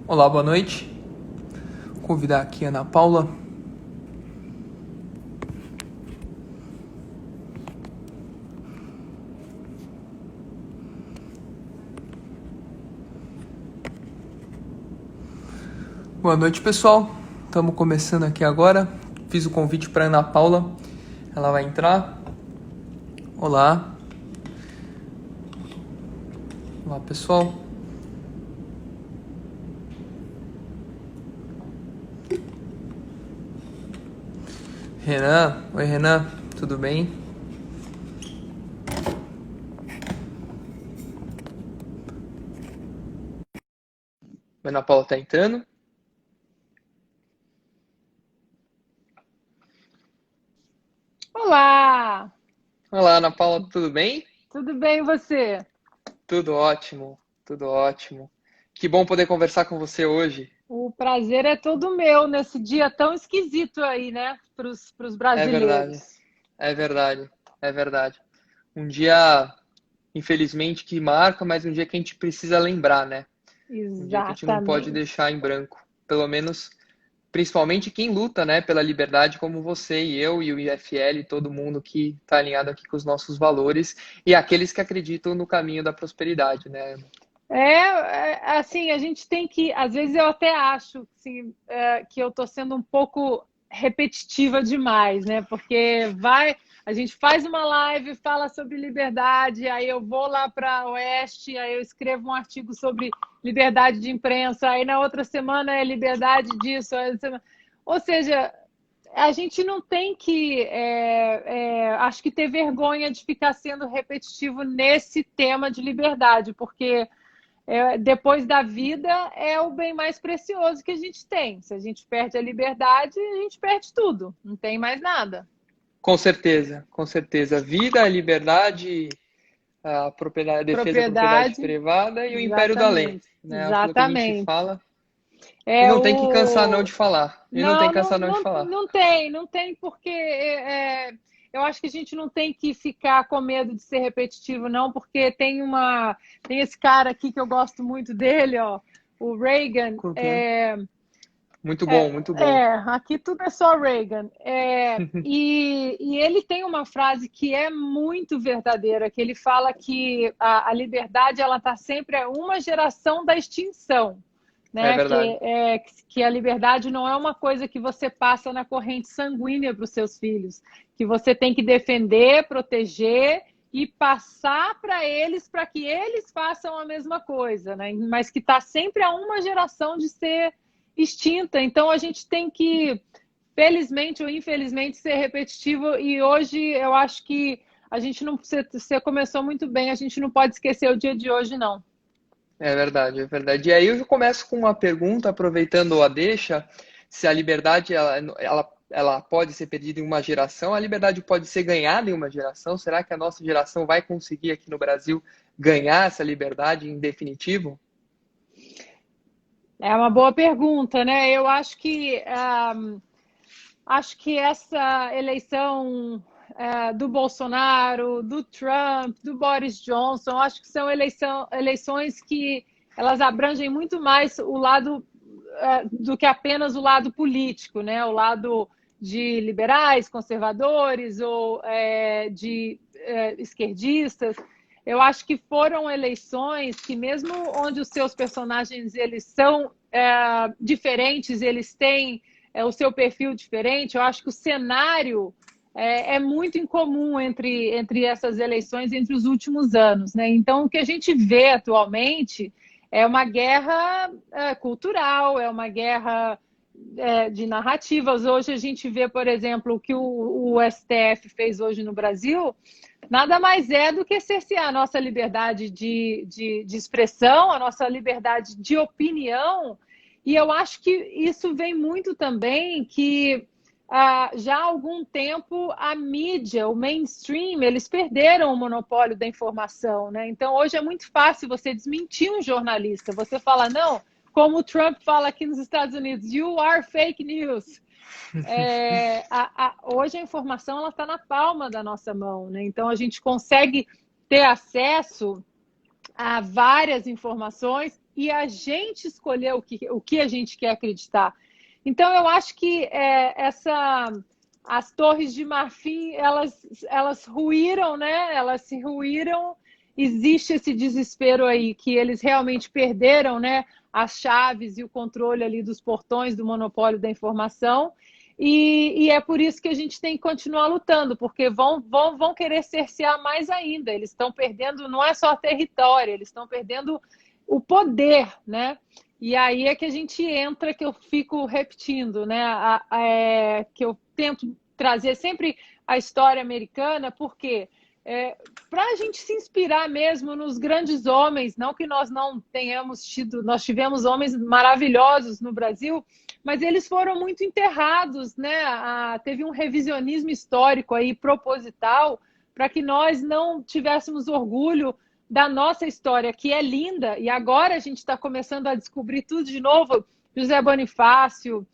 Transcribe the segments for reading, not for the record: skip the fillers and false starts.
Olá, boa noite. Vou convidar aqui a Ana Paula. Boa noite, pessoal. Estamos começando aqui agora. Fiz o convite para Ana Paula. Ela vai entrar. Olá. Olá, pessoal. Renan. Oi, Renan. Tudo bem? A Ana Paula está entrando. Olá, Olá, Ana Paula. Tudo bem? tudo bem e você? Tudo ótimo. Tudo ótimo. Que bom poder conversar com você hoje. O prazer é todo meu nesse dia tão esquisito aí, né, para os É verdade. brasileiros. É verdade. É verdade. Um dia, infelizmente, que marca, mas um dia que a gente precisa lembrar, né? Um dia que a gente não pode Exatamente. deixar em branco. Pelo menos, principalmente quem luta, né, pela liberdade, como você e eu e o IFL, e todo mundo que está alinhado aqui com os nossos valores e aqueles que acreditam no caminho da prosperidade, né? Assim, a gente tem que, às vezes eu até acho assim, que eu estou sendo um pouco repetitiva demais, né? Porque a gente faz uma live, fala sobre liberdade, aí eu vou lá para Oeste, aí eu escrevo um artigo sobre liberdade de imprensa, aí na outra semana é liberdade disso, ou seja, a gente não tem que, acho que ter vergonha de ficar sendo repetitivo nesse tema de liberdade, porque depois da vida é o bem mais precioso que a gente tem. Se a gente perde a liberdade, a gente perde tudo, não tem mais nada. Com certeza, com certeza. Vida, liberdade, a propriedade, a defesa da propriedade Propriedade, privada e o império da lei, exatamente, né? Aquilo que a gente exatamente. fala e É não tem que cansar não o de falar. E não tem Não, que não, cansar não de não, falar. não tem, porque eu acho que a gente não tem que ficar com medo de ser repetitivo, não, porque tem esse cara aqui que eu gosto muito dele, ó, o Reagan. Uhum. Muito bom, muito bom. Aqui tudo é só Reagan. E ele tem uma frase que é muito verdadeira, que ele fala que a liberdade ela está sempre a uma geração da extinção, É né? verdade. Que a liberdade não é uma coisa que você passa na corrente sanguínea para os seus filhos, que você tem que defender, proteger e passar para que eles façam a mesma coisa, né? Mas que está sempre a uma geração de ser extinta. Então a gente tem que, felizmente ou infelizmente, ser repetitivo. E hoje eu acho que a gente não. Você começou muito bem, a gente não pode esquecer o dia de hoje, não. É verdade, é verdade. E aí eu começo com uma pergunta, aproveitando a deixa, se a liberdade ela pode ser perdida em uma geração, a liberdade pode ser ganhada em uma geração. Será que a nossa geração vai conseguir aqui no Brasil ganhar essa liberdade em definitivo? É uma boa pergunta, né? Eu acho que essa eleição do Bolsonaro, do Trump, do Boris Johnson, acho que são eleições que elas abrangem muito mais o lado do que apenas o lado político, né? O lado de liberais, conservadores ou de esquerdistas. Eu acho que foram eleições que, mesmo onde os seus personagens eles são diferentes, eles têm o seu perfil diferente, eu acho que o cenário é muito incomum entre essas eleições, entre os últimos anos, né? Então, o que a gente vê atualmente é uma guerra cultural, é uma guerra de narrativas. Hoje a gente vê, por exemplo, o que o STF fez hoje no Brasil, nada mais é do que cercear a nossa liberdade de expressão, a nossa liberdade de opinião. E eu acho que isso vem muito também que já há algum tempo a mídia, o mainstream, eles perderam o monopólio da informação, né? Então hoje é muito fácil você desmentir um jornalista. Você fala, não, como o Trump fala aqui nos Estados Unidos, you are fake news. Hoje a informação ela está na palma da nossa mão, né? Então a gente consegue ter acesso há várias informações e a gente escolher o que a gente quer acreditar. Então, eu acho que as torres de marfim, elas ruíram, né? Elas se ruíram. Existe esse desespero aí, que eles realmente perderam, né, as chaves e o controle ali dos portões do monopólio da informação. E é por isso que a gente tem que continuar lutando, porque vão querer cercear mais ainda. Eles estão perdendo, não é só território, eles estão perdendo o poder, né? E aí é que a gente entra, que eu fico repetindo, né? Que eu tento trazer sempre a história americana, porque para a gente se inspirar mesmo nos grandes homens, não que nós não tenhamos tido, nós tivemos homens maravilhosos no Brasil, mas eles foram muito enterrados, né? Teve um revisionismo histórico aí proposital para que nós não tivéssemos orgulho da nossa história, que é linda, e agora a gente está começando a descobrir tudo de novo. José Bonifácio,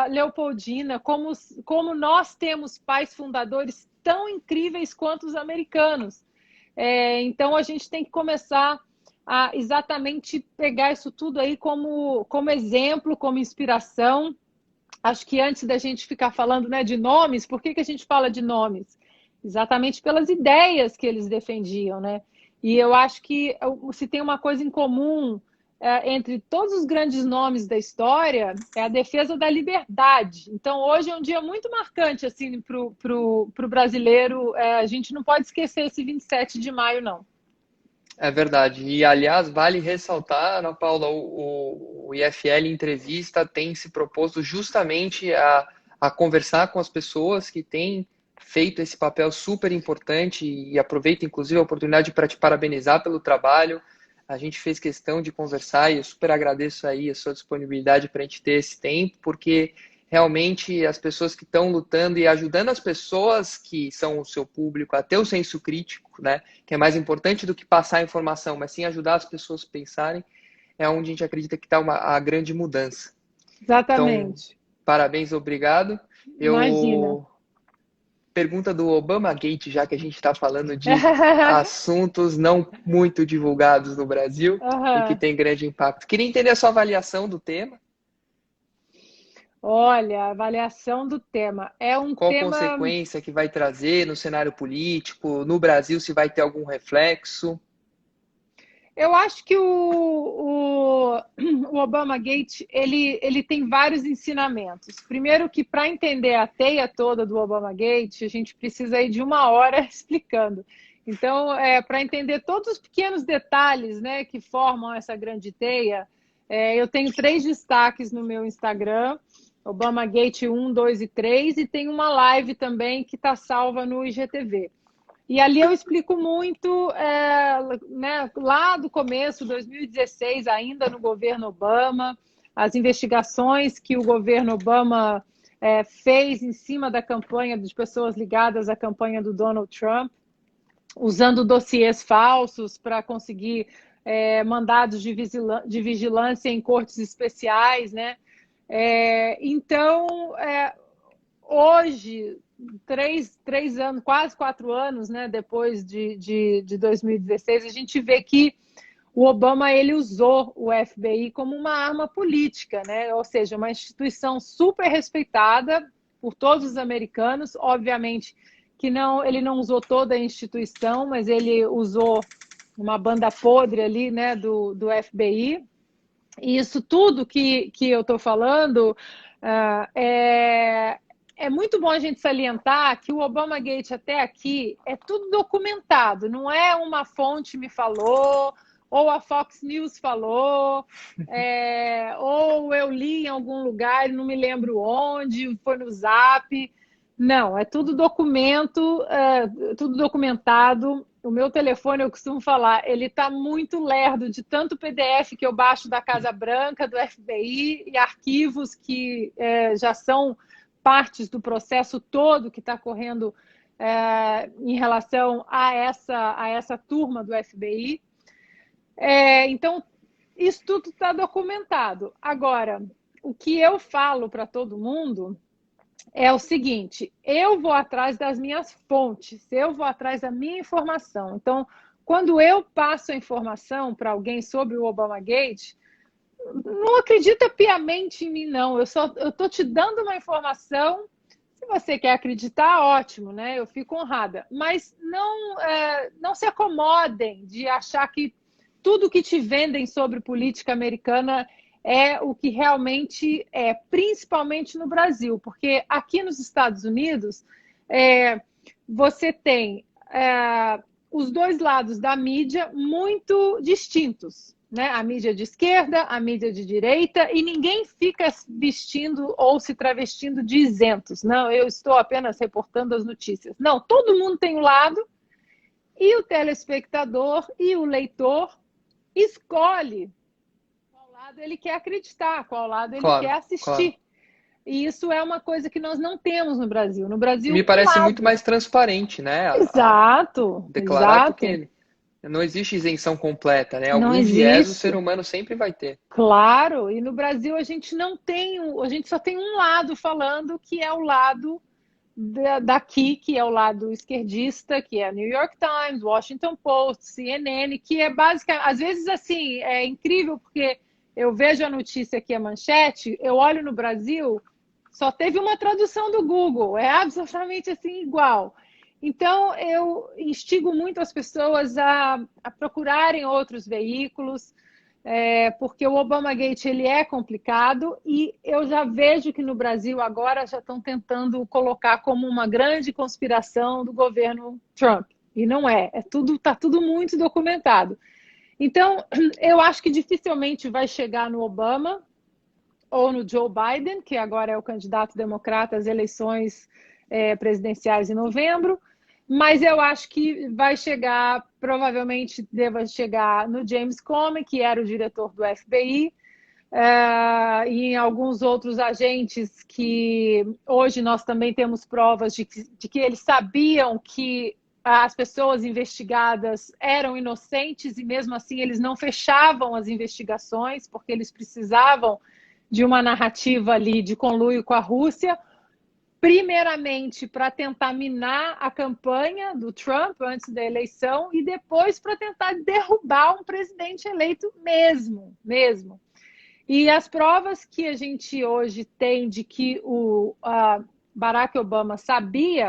Leopoldina, como nós temos pais fundadores tão incríveis quanto os americanos. Então a gente tem que começar a exatamente pegar isso tudo aí como exemplo, como inspiração. Acho que antes da gente ficar falando, né, de nomes, por que a gente fala de nomes? Exatamente pelas ideias que eles defendiam, né? E eu acho que se tem uma coisa em comum entre todos os grandes nomes da história, é a defesa da liberdade. Então, hoje é um dia muito marcante assim, para o brasileiro. A gente não pode esquecer esse 27 de maio, não. É verdade. E, aliás, vale ressaltar, Ana Paula, o IFL Entrevista tem se proposto justamente a conversar com as pessoas que têm feito esse papel super importante, e aproveito, inclusive, a oportunidade para te parabenizar pelo trabalho. A gente fez questão de conversar e eu super agradeço aí a sua disponibilidade para a gente ter esse tempo, porque realmente as pessoas que estão lutando e ajudando as pessoas que são o seu público a ter o senso crítico, né, que é mais importante do que passar a informação, mas sim ajudar as pessoas a pensarem, é onde a gente acredita que está a grande mudança. Então, Exatamente. parabéns, obrigado. Imagina. Pergunta do Obama Gate, já que a gente está falando de assuntos não muito divulgados no Brasil e que Uhum. tem grande impacto. Queria entender a sua avaliação do tema. Olha, a avaliação do tema. É um Qual tema. consequência que vai trazer no cenário político? No Brasil, se vai ter algum reflexo? Eu acho que o Obamagate ele tem vários ensinamentos. Primeiro que para entender a teia toda do Obamagate, a gente precisa ir de 1 hora explicando. Então, para entender todos os pequenos detalhes, né, que formam essa grande teia, eu tenho 3 destaques no meu Instagram, Obamagate 1, 2 e 3, e tem uma live também que está salva no IGTV. E ali eu explico muito, né, lá do começo, 2016, ainda no governo Obama, as investigações que o governo Obama fez em cima da campanha de pessoas ligadas à campanha do Donald Trump, usando dossiês falsos para conseguir mandados de vigilância em cortes especiais, né? Então, hoje, 3 anos, quase 4 anos, né, depois de 2016, a gente vê que o Obama ele usou o FBI como uma arma política, né? Ou seja, uma instituição super respeitada por todos os americanos. Obviamente que não, ele não usou toda a instituição, mas ele usou uma banda podre ali, né, do FBI. E isso tudo que eu estou falando é muito bom a gente salientar que o Obamagate até aqui é tudo documentado, não é uma fonte me falou, ou a Fox News falou, ou eu li em algum lugar, não me lembro onde, foi no Zap. Não, é tudo documento, tudo documentado. O meu telefone, eu costumo falar, ele está muito lerdo de tanto PDF que eu baixo da Casa Branca, do FBI, e arquivos que já são partes do processo todo que está correndo em relação a essa turma do FBI. Então, isso tudo está documentado. Agora, o que eu falo para todo mundo é o seguinte: eu vou atrás das minhas fontes, eu vou atrás da minha informação. Então, quando eu passo a informação para alguém sobre o Obamagate, não acredita piamente em mim, não. Eu estou te dando uma informação. Se você quer acreditar, ótimo, né? Eu fico honrada. Mas não se acomodem de achar que tudo que te vendem sobre política americana é o que realmente é, principalmente no Brasil. Porque aqui nos Estados Unidos, você tem os dois lados da mídia muito distintos. Né? A mídia de esquerda, a mídia de direita, e ninguém fica vestindo ou se travestindo de isentos. Não, eu estou apenas reportando as notícias. Não, todo mundo tem um lado, e o telespectador e o leitor escolhe qual lado ele quer acreditar, qual lado ele quer assistir. Claro. E isso é uma coisa que nós não temos no Brasil. No Brasil, me parece muito mais transparente, né? Exato. Declarar exato. Porque não existe isenção completa, né? Não Algum existe. viés o ser humano sempre vai ter. Claro, e no Brasil a gente não tem, a gente só tem um lado falando, que é o lado daqui, que é o lado esquerdista, que é New York Times, Washington Post, CNN, que é basicamente, às vezes assim, é incrível porque eu vejo a notícia aqui, a manchete, eu olho no Brasil, só teve uma tradução do Google, é absolutamente assim igual. Então, eu instigo muito as pessoas a procurarem outros veículos, porque o Obamagate ele é complicado e eu já vejo que no Brasil agora já estão tentando colocar como uma grande conspiração do governo Trump. E não é, está tudo muito documentado. Então, eu acho que dificilmente vai chegar no Obama ou no Joe Biden, que agora é o candidato democrata às eleições presidenciais em novembro, mas eu acho que vai chegar, provavelmente deva chegar no James Comey, que era o diretor do FBI, e em alguns outros agentes que hoje nós também temos provas de que eles sabiam que as pessoas investigadas eram inocentes e mesmo assim eles não fechavam as investigações porque eles precisavam de uma narrativa ali de conluio com a Rússia, primeiramente para tentar minar a campanha do Trump antes da eleição e depois para tentar derrubar um presidente eleito mesmo. E as provas que a gente hoje tem de que o Barack Obama sabia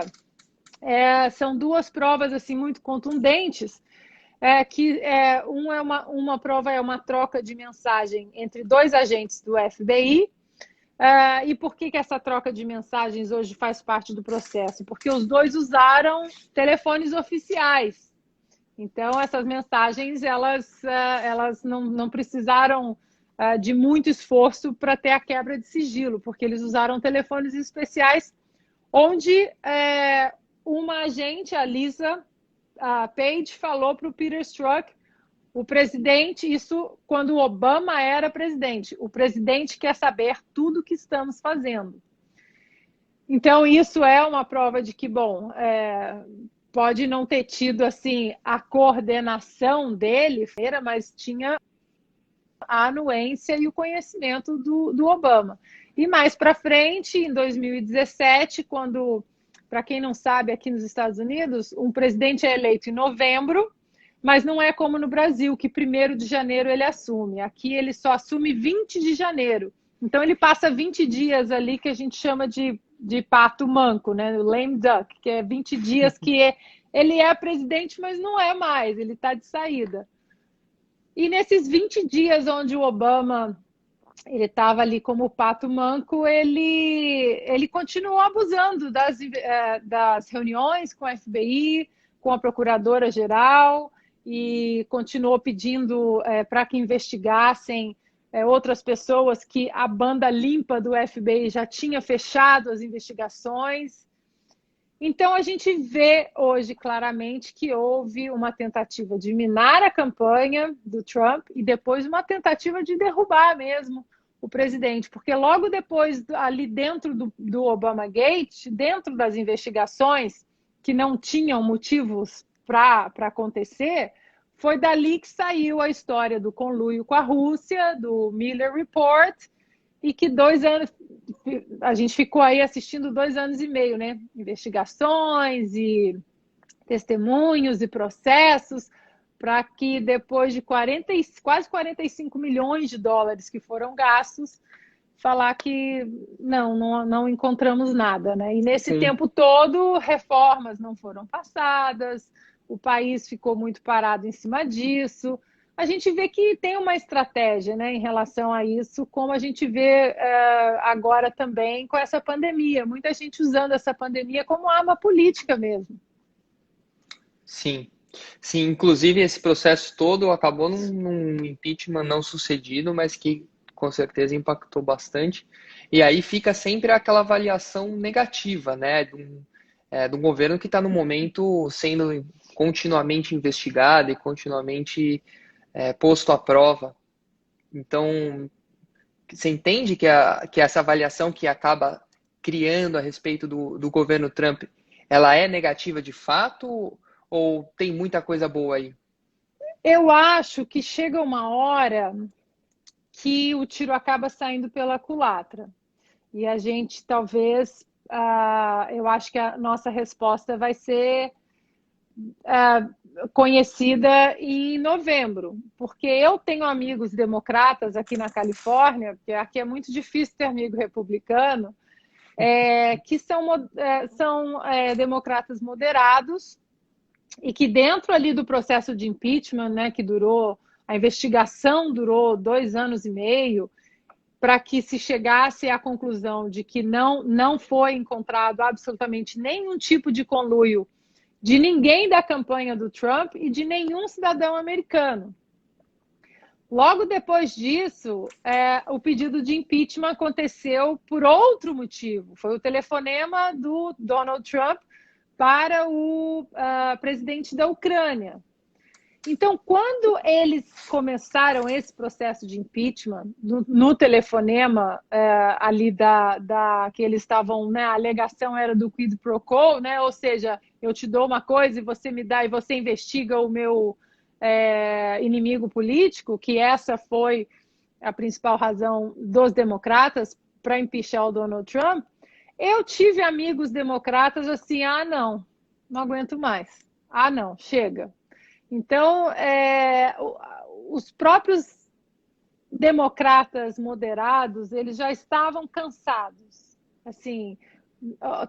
são duas provas assim muito contundentes, uma prova é uma troca de mensagem entre dois agentes do FBI. E por que essa troca de mensagens hoje faz parte do processo? Porque os dois usaram telefones oficiais. Então, essas mensagens elas não precisaram de muito esforço para ter a quebra de sigilo, porque eles usaram telefones especiais onde uma agente, a Lisa Page, falou para o Peter Strzok, o presidente, isso quando o Obama era presidente, o presidente quer saber tudo o que estamos fazendo. Então, isso é uma prova de que, bom, pode não ter tido assim a coordenação dele, mas tinha a anuência e o conhecimento do Obama. E mais para frente, em 2017, quando, para quem não sabe, aqui nos Estados Unidos, um presidente é eleito em novembro, mas não é como no Brasil, que 1º de janeiro ele assume. Aqui ele só assume 20 de janeiro. Então ele passa 20 dias ali que a gente chama de pato manco, né? O lame duck, que é 20 dias que ele é presidente, mas não é mais, ele está de saída. E nesses 20 dias onde o Obama ele estava ali como pato manco, ele continuou abusando das reuniões com a FBI, com a procuradora-geral, e continuou pedindo para que investigassem outras pessoas que a banda limpa do FBI já tinha fechado as investigações. Então, a gente vê hoje claramente que houve uma tentativa de minar a campanha do Trump e depois uma tentativa de derrubar mesmo o presidente, porque logo depois, ali dentro do Obamagate, dentro das investigações que não tinham motivos para acontecer, foi dali que saiu a história do conluio com a Rússia, do Mueller Report, e que 2 anos, a gente ficou aí assistindo 2 anos e meio, né? Investigações e testemunhos e processos para que depois de quase 45 milhões de dólares que foram gastos, falar que não encontramos nada, né? E nesse Sim. tempo todo, reformas não foram passadas, o país ficou muito parado em cima disso. A gente vê que tem uma estratégia, né, em relação a isso, como a gente vê agora também com essa pandemia. Muita gente usando essa pandemia como arma política mesmo. Sim. Sim, inclusive esse processo todo acabou num impeachment não sucedido, mas que com certeza impactou bastante. E aí fica sempre aquela avaliação negativa, né, de um governo que está no momento sendo continuamente investigado e continuamente posto à prova. Então, você entende que essa avaliação que acaba criando a respeito do governo Trump, ela é negativa de fato ou tem muita coisa boa aí? Eu acho que chega uma hora que o tiro acaba saindo pela culatra. E a gente talvez, eu acho que a nossa resposta vai ser conhecida em novembro, porque eu tenho amigos democratas aqui na Califórnia, porque aqui é muito difícil ter amigo republicano, que são democratas moderados e que dentro ali do processo de impeachment, né, que a investigação durou 2 anos e meio, para que se chegasse à conclusão de que não foi encontrado absolutamente nenhum tipo de conluio de ninguém da campanha do Trump e de nenhum cidadão americano. Logo depois disso, o pedido de impeachment aconteceu por outro motivo. Foi o telefonema do Donald Trump para o presidente da Ucrânia. Então, quando eles começaram esse processo de impeachment, no telefonema ali que eles estavam, né, a alegação era do quid pro quo, né, ou seja, eu te dou uma coisa e você me dá e você investiga o meu inimigo político, que essa foi a principal razão dos democratas para impeachar o Donald Trump. Eu tive amigos democratas assim, não aguento mais, não, chega. Então, os próprios democratas moderados, eles já estavam cansados. Assim,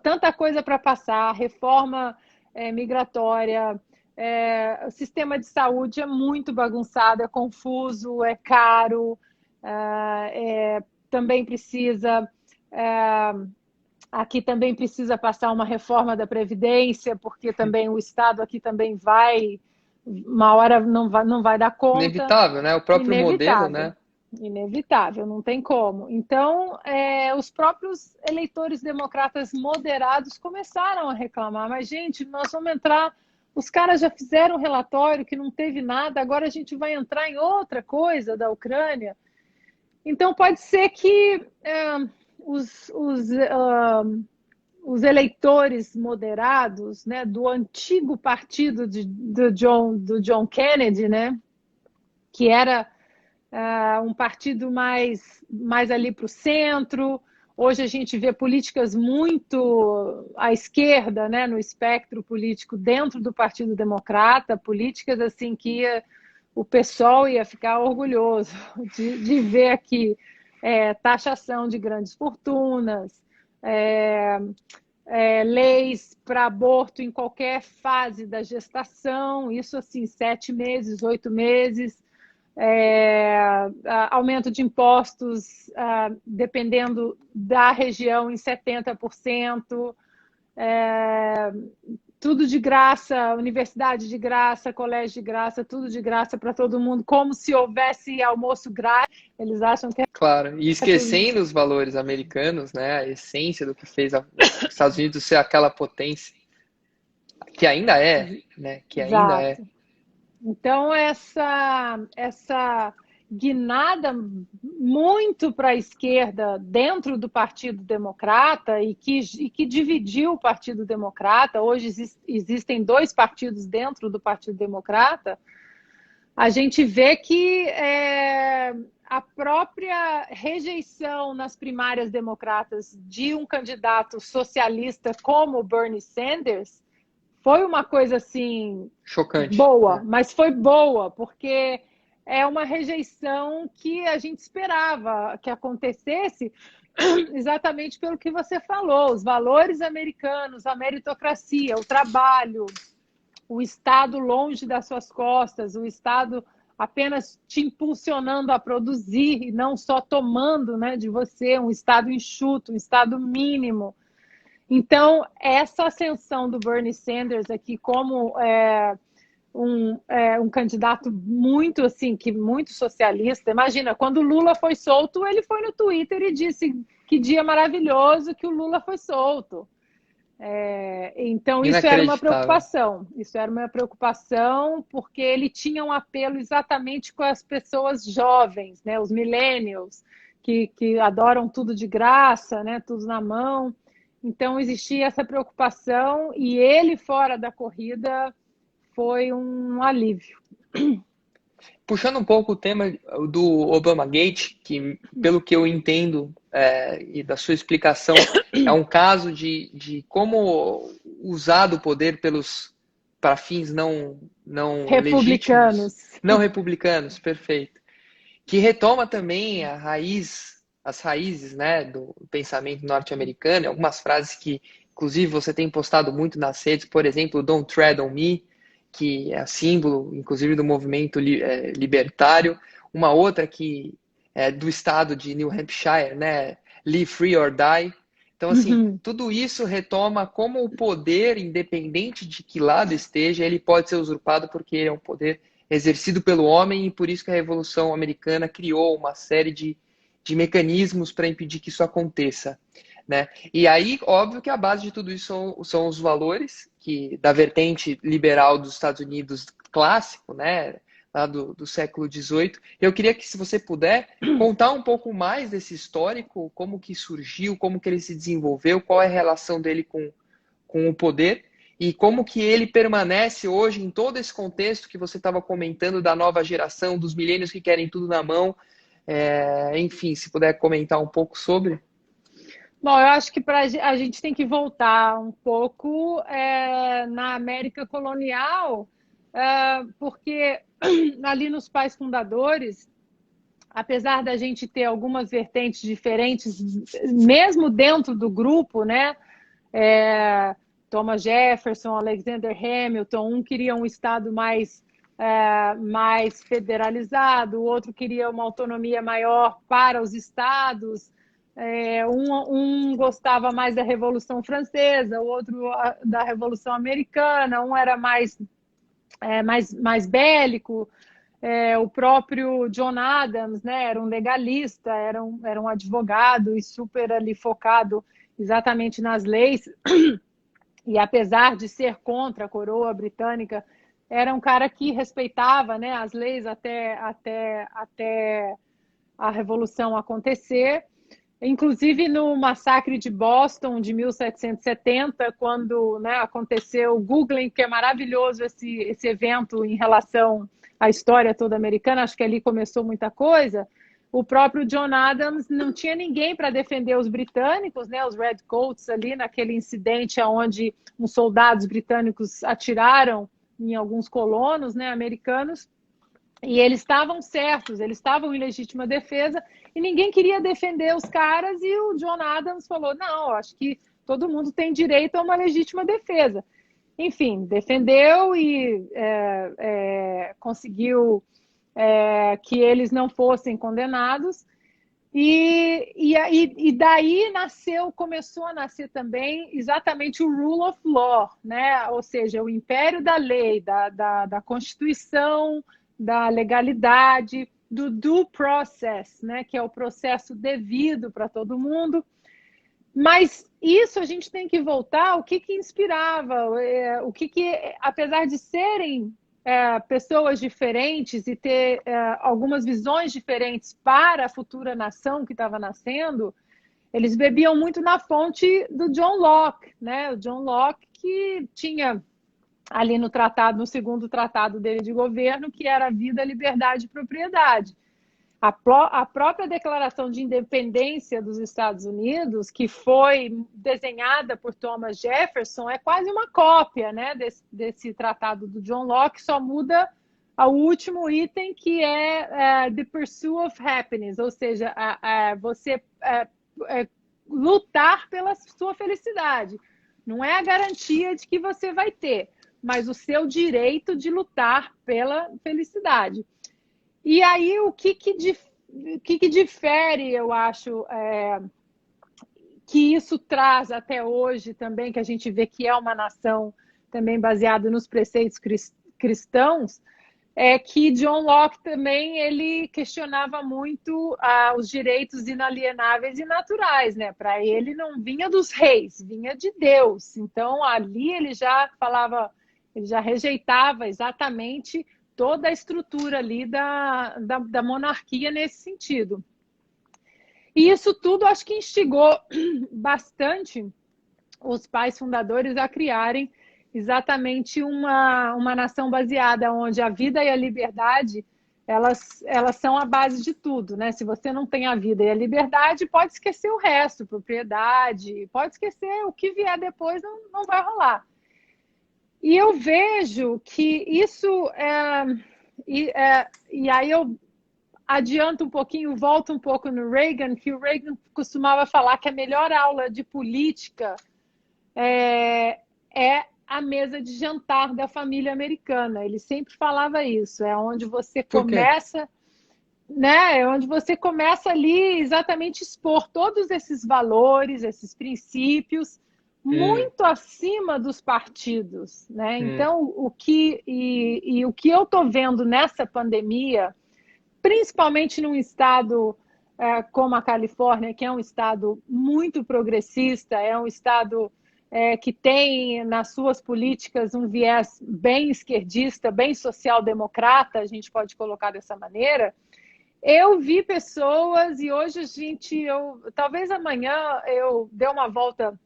tanta coisa para passar, reforma migratória, o sistema de saúde é muito bagunçado, é confuso, é caro, também precisa... Aqui também precisa passar uma reforma da Previdência, porque também o Estado aqui também uma hora não vai dar conta. Inevitável, né? O próprio modelo, Inevitável. né? Inevitável, não tem como. Então, os próprios eleitores democratas moderados começaram a reclamar, mas, gente, nós vamos entrar... Os caras já fizeram um relatório que não teve nada, agora a gente vai entrar em outra coisa da Ucrânia. Então, pode ser que os eleitores moderados, né, do antigo partido do John Kennedy, né, que era um partido mais ali para o centro. Hoje a gente vê políticas muito à esquerda, né, no espectro político dentro do Partido Democrata, políticas assim que o pessoal ia ficar orgulhoso de ver aqui taxação de grandes fortunas, leis para aborto em qualquer fase da gestação, isso assim, 7 meses, 8 meses, aumento de impostos dependendo da região em 70%, tudo de graça, universidade de graça, colégio de graça, tudo de graça para todo mundo, como se houvesse almoço grátis. Eles acham que Claro, e esquecendo os valores americanos, né? A essência do que fez os Estados Unidos ser aquela potência que ainda é, né? Que ainda é. Exato. Então, essa guinada muito para a esquerda dentro do Partido Democrata e que dividiu o Partido Democrata, hoje existem 2 partidos dentro do Partido Democrata, a gente vê que a própria rejeição nas primárias democratas de um candidato socialista como Bernie Sanders foi uma coisa assim Chocante, boa, né? mas foi boa, porque é uma rejeição que a gente esperava que acontecesse exatamente pelo que você falou, os valores americanos, a meritocracia, o trabalho, o Estado longe das suas costas, o Estado apenas te impulsionando a produzir e não só tomando, né, de você, um Estado enxuto, um Estado mínimo. Então, essa ascensão do Bernie Sanders aqui como um candidato muito assim, que muito socialista. Imagina, quando o Lula foi solto, ele foi no Twitter e disse que dia maravilhoso que o Lula foi solto. Então, isso era uma Inacreditável. preocupação. Isso era uma preocupação porque ele tinha um apelo exatamente com as pessoas jovens, né? Os millennials, que adoram tudo de graça, né? Tudo na mão. Então, existia essa preocupação e ele fora da corrida foi um alívio. Puxando um pouco o tema do Obamagate, que, pelo que eu entendo e da sua explicação, é um caso de como usar do poder para fins não legítimos, Republicanos. não republicanos, perfeito. Que retoma também as raízes, né, do pensamento norte-americano, algumas frases que, inclusive, você tem postado muito nas redes, por exemplo, Don't Tread on Me, que é símbolo, inclusive, do movimento libertário. Uma outra que é do estado de New Hampshire, né, Live Free or Die. Então, assim, Uhum. tudo isso retoma como o poder, independente de que lado esteja, ele pode ser usurpado porque ele é um poder exercido pelo homem e por isso que a Revolução Americana criou uma série de mecanismos para impedir que isso aconteça. Né? E aí, óbvio que a base de tudo isso são os valores que da vertente liberal dos Estados Unidos clássico, né, lá do século XVIII. Eu queria que, se você puder, contar um pouco mais desse histórico, como que surgiu, como que ele se desenvolveu, qual é a relação dele com o poder e como que ele permanece hoje em todo esse contexto que você estava comentando da nova geração, dos milênios que querem tudo na mão. Enfim, se puder comentar um pouco sobre. Bom, eu acho que a gente tem que voltar um pouco na América colonial, porque ali nos pais fundadores, apesar da gente ter algumas vertentes diferentes, mesmo dentro do grupo, né? Thomas Jefferson, Alexander Hamilton, um queria um estado mais federalizado, o outro queria uma autonomia maior para os estados. Um gostava mais da Revolução Francesa, o outro da Revolução Americana, um era mais bélico. O próprio John Adams, né, era um legalista, era um advogado e super ali focado exatamente nas leis. E apesar de ser contra a coroa britânica, era um cara que respeitava, né, as leis até a Revolução acontecer. Inclusive no massacre de Boston de 1770, quando, né, aconteceu, googlem, que é maravilhoso esse evento em relação à história toda americana, acho que ali começou muita coisa. O próprio John Adams não tinha ninguém para defender os britânicos, né, os Redcoats ali naquele incidente onde uns soldados britânicos atiraram em alguns colonos, né, americanos. E eles estavam certos, eles estavam em legítima defesa e ninguém queria defender os caras. E o John Adams falou: não, acho que todo mundo tem direito a uma legítima defesa. Enfim, defendeu e conseguiu que eles não fossem condenados. E daí começou a nascer também exatamente o rule of law, né? Ou seja, o império da lei, da Constituição, da legalidade, do due process, né? Que é o processo devido para todo mundo. Mas isso a gente tem que voltar, o que inspirava, apesar de serem pessoas diferentes e ter algumas visões diferentes para a futura nação que estava nascendo, eles bebiam muito na fonte do John Locke, né? O John Locke que tinha ali no segundo tratado dele de governo, que era a vida, liberdade e propriedade. A própria Declaração de Independência dos Estados Unidos, que foi desenhada por Thomas Jefferson, é quase uma cópia, né, desse tratado do John Locke, só muda o último item, que é The Pursuit of Happiness, ou seja, você lutar pela sua felicidade. Não é a garantia de que você vai ter, mas o seu direito de lutar pela felicidade. E aí, o que difere, eu acho, que isso traz até hoje também, que a gente vê que é uma nação também baseada nos preceitos cristãos, é que John Locke também ele questionava muito os direitos inalienáveis e naturais, né? Para ele não vinha dos reis, vinha de Deus. Então, ali ele já falava, ele já rejeitava exatamente toda a estrutura ali da monarquia nesse sentido. E isso tudo acho que instigou bastante os pais fundadores a criarem exatamente uma nação baseada onde a vida e a liberdade elas são a base de tudo, né? Se você não tem a vida e a liberdade, pode esquecer o resto, propriedade, pode esquecer o que vier depois, não vai rolar. E eu vejo que isso e aí eu adianto um pouquinho, volto um pouco no Reagan, que o Reagan costumava falar que a melhor aula de política é a mesa de jantar da família americana. Ele sempre falava isso, é onde você começa, né? É onde você começa ali exatamente expor todos esses valores, esses princípios, muito acima dos partidos, né? Então, o que eu estou vendo nessa pandemia, principalmente num estado como a Califórnia, que é um estado muito progressista, é um estado que tem nas suas políticas um viés bem esquerdista, bem social-democrata, a gente pode colocar dessa maneira. Eu vi pessoas, e hoje talvez amanhã eu dê uma volta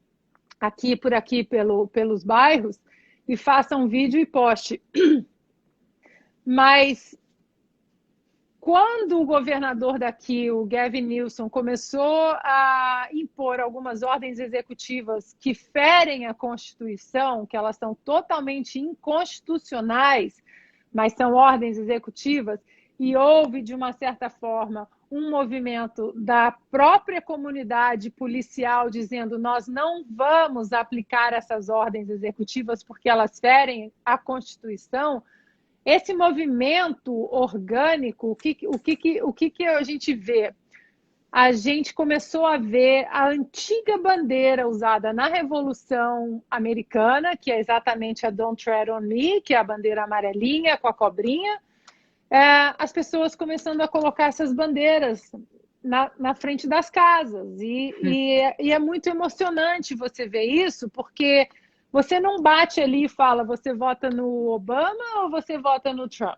por aqui pelos bairros e faça um vídeo e poste. Mas quando o governador daqui, o Gavin Newsom, começou a impor algumas ordens executivas que ferem a Constituição, que elas são totalmente inconstitucionais, mas são ordens executivas, e houve, de uma certa forma, um movimento da própria comunidade policial dizendo: nós não vamos aplicar essas ordens executivas porque elas ferem a Constituição. Esse movimento orgânico, o que a gente vê? A gente começou a ver a antiga bandeira usada na Revolução Americana, que é exatamente a Don't Tread on Me, que é a bandeira amarelinha com a cobrinha, as pessoas começando a colocar essas bandeiras na frente das casas. E é muito emocionante você ver isso, porque você não bate ali e fala, você vota no Obama ou você vota no Trump?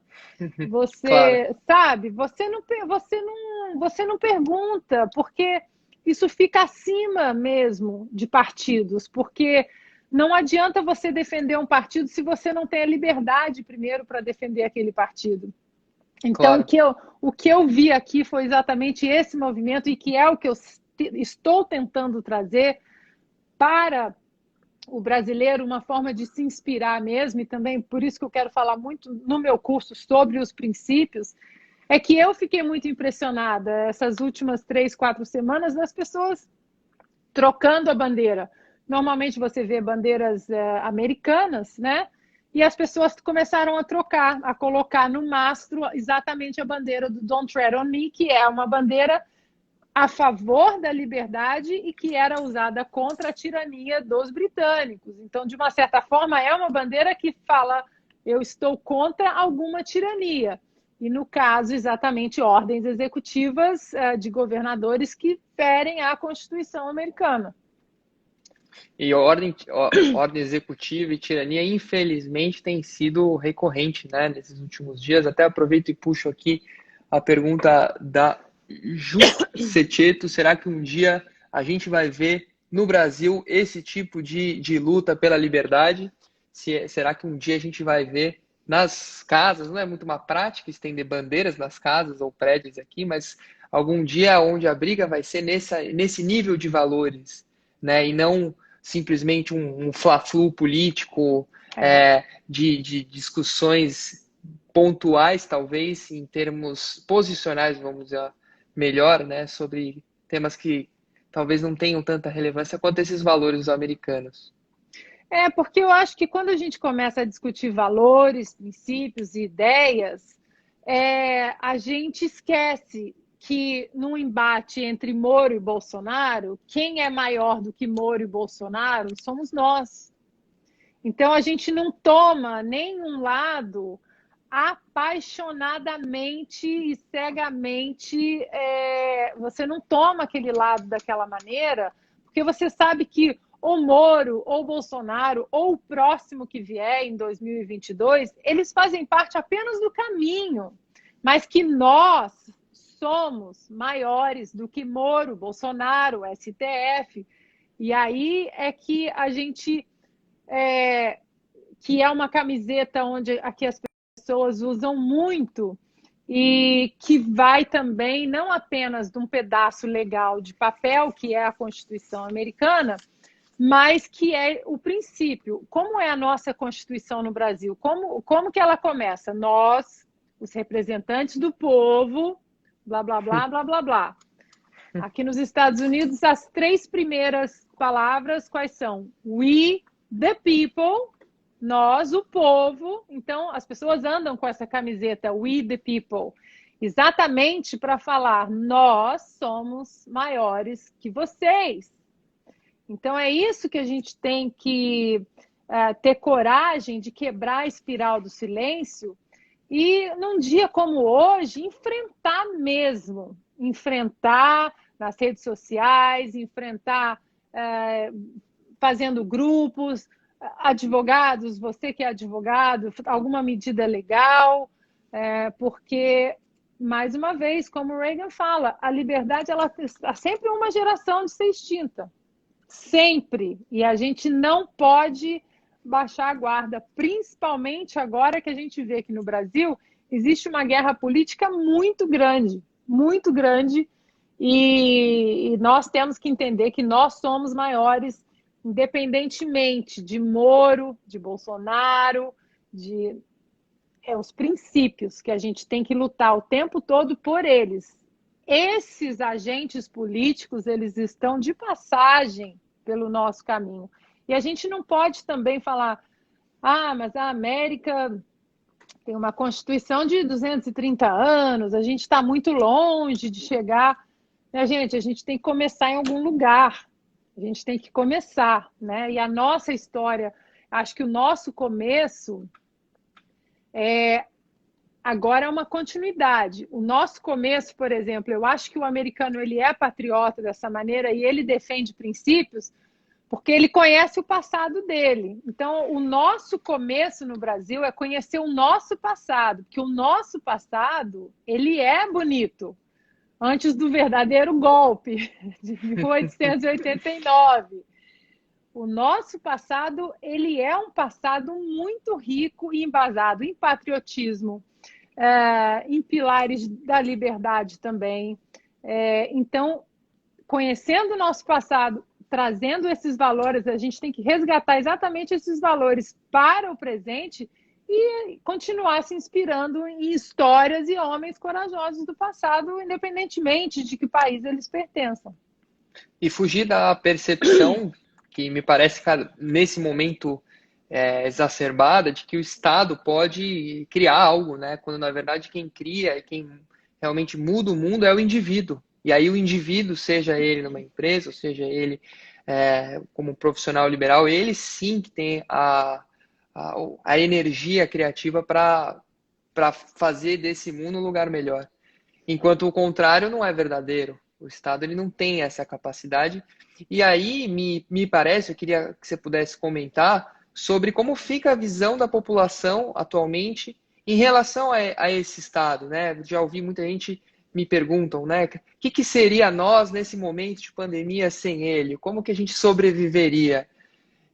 Você claro. Sabe, você não pergunta, porque isso fica acima mesmo de partidos, porque não adianta você defender um partido se você não tem a liberdade primeiro para defender aquele partido. Então, claro. o que eu vi aqui foi exatamente esse movimento, e que é o que eu estou tentando trazer para o brasileiro, uma forma de se inspirar mesmo, e também por isso que eu quero falar muito no meu curso sobre os princípios, é que eu fiquei muito impressionada essas últimas 3, 4 semanas das pessoas trocando a bandeira. Normalmente você vê bandeiras americanas, né? E as pessoas começaram a trocar, a colocar no mastro exatamente a bandeira do Don't Tread on Me, que é uma bandeira a favor da liberdade e que era usada contra a tirania dos britânicos. Então, de uma certa forma, é uma bandeira que fala: eu estou contra alguma tirania. E, no caso, exatamente ordens executivas de governadores que ferem a Constituição americana. E ordem executiva e tirania, infelizmente, tem sido recorrente, né, nesses últimos dias. Até aproveito e puxo aqui a pergunta da Ju Secheto: será que um dia a gente vai ver no Brasil esse tipo de luta pela liberdade? Será que um dia a gente vai ver nas casas, não é muito uma prática estender bandeiras nas casas ou prédios aqui, mas algum dia onde a briga vai ser nesse nível de valores, né? E não simplesmente um fla-flu político, de discussões pontuais, talvez, em termos posicionais, vamos dizer melhor, né? Sobre temas que talvez não tenham tanta relevância quanto esses valores americanos. Porque eu acho que quando a gente começa a discutir valores, princípios e ideias, a gente esquece que num embate entre Moro e Bolsonaro, quem é maior do que Moro e Bolsonaro somos nós. Então a gente não toma nenhum lado apaixonadamente e cegamente. Você não toma aquele lado daquela maneira, porque você sabe que ou Moro, ou Bolsonaro, ou o próximo que vier em 2022, eles fazem parte apenas do caminho, mas que nós somos maiores do que Moro, Bolsonaro, STF. E aí é que a gente, que é uma camiseta onde aqui as pessoas usam muito, e que vai também não apenas de um pedaço legal de papel, que é a Constituição americana, mas que é o princípio. Como é a nossa Constituição no Brasil? Como que ela começa? Nós, os representantes do povo, blá, blá, blá, blá, blá, blá. Aqui nos Estados Unidos, as 3 primeiras palavras, quais são? We, the people, nós, o povo. Então, as pessoas andam com essa camiseta, We, the people, exatamente para falar, nós somos maiores que vocês. Então, é isso que a gente tem que ter coragem de quebrar a espiral do silêncio e, num dia como hoje, enfrentar mesmo. Enfrentar nas redes sociais, enfrentar fazendo grupos, advogados, você que é advogado, alguma medida legal, porque, mais uma vez, como o Reagan fala, a liberdade ela há sempre uma geração de ser extinta. Sempre. E a gente não pode baixar a guarda, principalmente agora que a gente vê que no Brasil existe uma guerra política muito grande, e nós temos que entender que nós somos maiores, independentemente de Moro, de Bolsonaro, os princípios que a gente tem que lutar o tempo todo por eles. Esses agentes políticos, eles estão de passagem pelo nosso caminho. E a gente não pode também falar, mas a América tem uma Constituição de 230 anos, a gente está muito longe de chegar. A gente tem que começar em algum lugar. A gente tem que começar, né? E a nossa história, acho que o nosso começo agora é uma continuidade. O nosso começo, por exemplo, eu acho que o americano ele é patriota dessa maneira e ele defende princípios porque ele conhece o passado dele. Então, o nosso começo no Brasil é conhecer o nosso passado, porque o nosso passado, ele é bonito. Antes do verdadeiro golpe de 1889. O nosso passado, ele é um passado muito rico e embasado em patriotismo, em pilares da liberdade também. Então, conhecendo o nosso passado, trazendo esses valores, a gente tem que resgatar exatamente esses valores para o presente e continuar se inspirando em histórias e homens corajosos do passado, independentemente de que país eles pertençam. E fugir da percepção, que me parece nesse momento exacerbada, de que o Estado pode criar algo, né? Quando na verdade quem cria e quem realmente muda o mundo é o indivíduo. E aí o indivíduo, seja ele numa empresa, ou seja ele como profissional liberal, ele sim que tem a energia criativa para fazer desse mundo um lugar melhor. Enquanto o contrário não é verdadeiro. O Estado ele não tem essa capacidade. E aí me parece, eu queria que você pudesse comentar sobre como fica a visão da população atualmente em relação a esse Estado, né? Já ouvi muita gente me perguntam, né? O que seria nós nesse momento de pandemia sem ele? Como que a gente sobreviveria?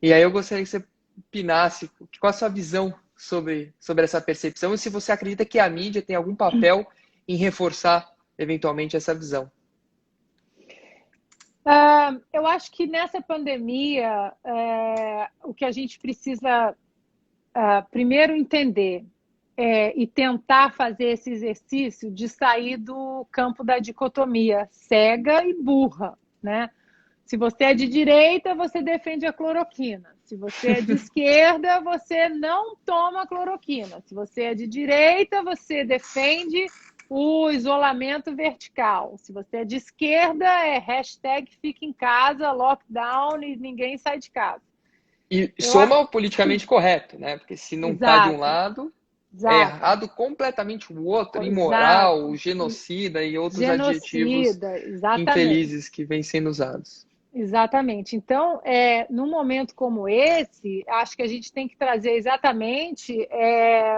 E aí eu gostaria que você opinasse qual a sua visão sobre essa percepção e se você acredita que a mídia tem algum papel em reforçar, eventualmente, essa visão. Eu acho que nessa pandemia, o que a gente precisa primeiro entender e tentar fazer esse exercício de sair do campo da dicotomia cega e burra, né? Se você é de direita, você defende a cloroquina. Se você é de esquerda, você não toma cloroquina. Se você é de direita, você defende o isolamento vertical. Se você é de esquerda, é hashtag fica em casa, lockdown e ninguém sai de casa. E soma o politicamente correto, né? Porque se não está de um lado, é errado completamente o outro, imoral, genocida e outros adjetivos infelizes que vêm sendo usados. Exatamente. Então, num momento como esse, acho que a gente tem que trazer exatamente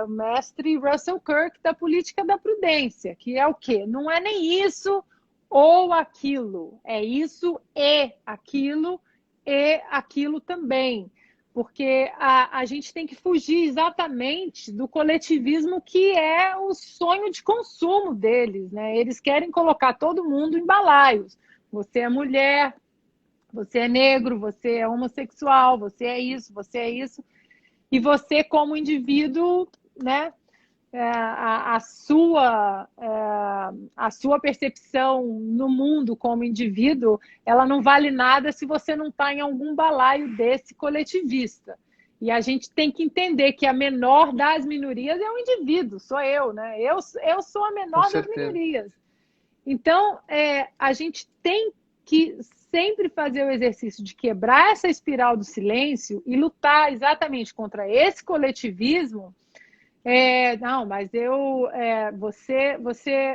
o mestre Russell Kirk da política da prudência, que é o quê? Não é nem isso ou aquilo, é isso e aquilo também. Porque a gente tem que fugir exatamente do coletivismo que é o sonho de consumo deles, né? Eles querem colocar todo mundo em balaios. Você é mulher, você é negro, você é homossexual, você é isso, e você como indivíduo, né, a sua percepção no mundo como indivíduo, ela não vale nada se você não está em algum balaio desse coletivista. E a gente tem que entender que a menor das minorias é o indivíduo, sou eu, né? Eu sou a menor das minorias. Então, a gente tem que sempre fazer o exercício de quebrar essa espiral do silêncio e lutar exatamente contra esse coletivismo. Não, mas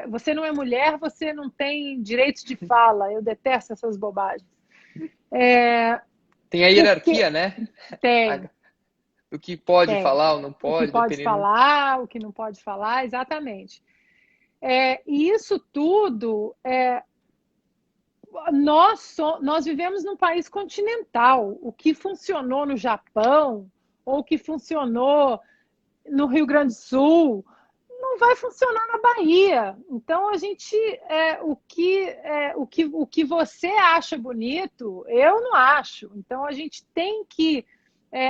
você não é mulher, você não tem direito de fala. Eu detesto essas bobagens. Tem a hierarquia, né? Tem. O que pode falar ou não pode. O que pode falar, o que não pode falar, exatamente. E isso tudo... Nós vivemos num país continental. O que funcionou no Japão, ou o que funcionou no Rio Grande do Sul, não vai funcionar na Bahia. Então, a gente, o que você acha bonito, eu não acho. Então, a gente tem que,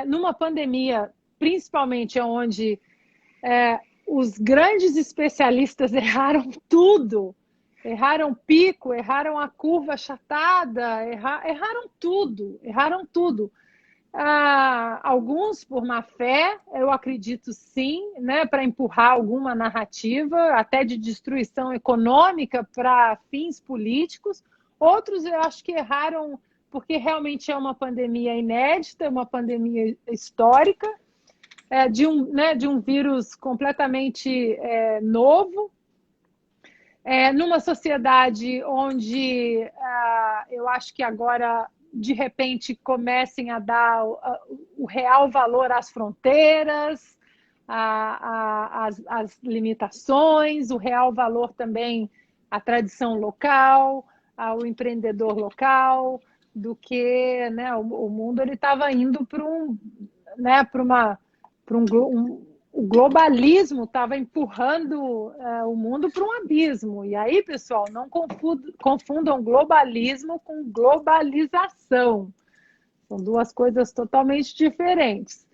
numa pandemia, principalmente onde os grandes especialistas erraram tudo, erraram pico, erraram a curva achatada, erraram tudo. Alguns por má fé, eu acredito sim, né, para empurrar alguma narrativa, até de destruição econômica para fins políticos. Outros eu acho que erraram porque realmente é uma pandemia inédita, uma pandemia histórica, de um vírus completamente novo, numa sociedade onde eu acho que agora, de repente, comecem a dar o real valor às fronteiras, às limitações, o real valor também à tradição local, ao empreendedor local, do que, né, o mundo estava indo para o globalismo estava empurrando o mundo para um abismo. E aí, pessoal, não confundam globalismo com globalização. São duas coisas totalmente diferentes.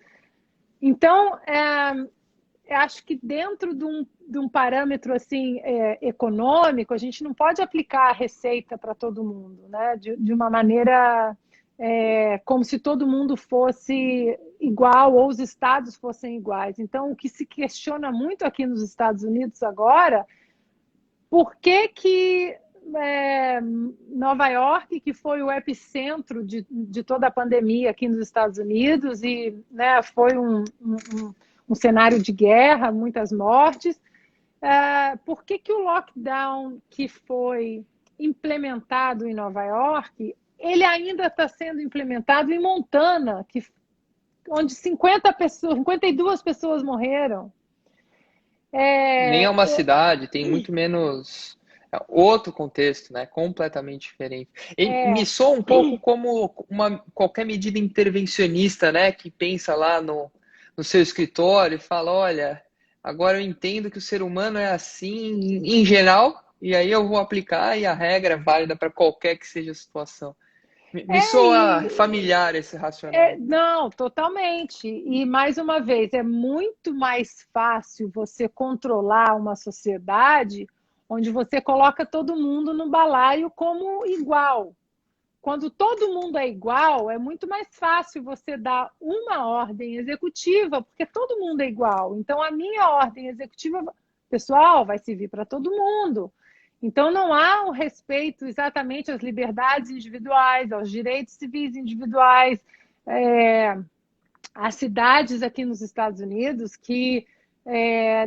Então, acho que dentro de um parâmetro assim, econômico, a gente não pode aplicar a receita para todo mundo, né? De uma maneira como se todo mundo fosse igual ou os estados fossem iguais. Então, o que se questiona muito aqui nos Estados Unidos agora, por que Nova York, que foi o epicentro de toda a pandemia aqui nos Estados Unidos, e né, foi um cenário de guerra, muitas mortes, por que o lockdown que foi implementado em Nova York, ele ainda está sendo implementado em Montana, onde 52 pessoas morreram. Nem é uma cidade, tem muito menos... outro contexto, né? Completamente diferente. E me soa um pouco como qualquer medida intervencionista, né? Que pensa lá no seu escritório e fala, olha, agora eu entendo que o ser humano é assim em geral, e aí eu vou aplicar e a regra é válida para qualquer que seja a situação. Me soa E familiar esse racional. não, totalmente. E mais uma vez, é muito mais fácil você controlar uma sociedade onde você coloca todo mundo no balaio como igual. Quando todo mundo é igual, é muito mais fácil você dar uma ordem executiva, porque todo mundo é igual. Então, a minha ordem executiva, pessoal, vai servir para todo mundo. Então, não há o respeito exatamente às liberdades individuais, aos direitos civis individuais. Há cidades aqui nos Estados Unidos que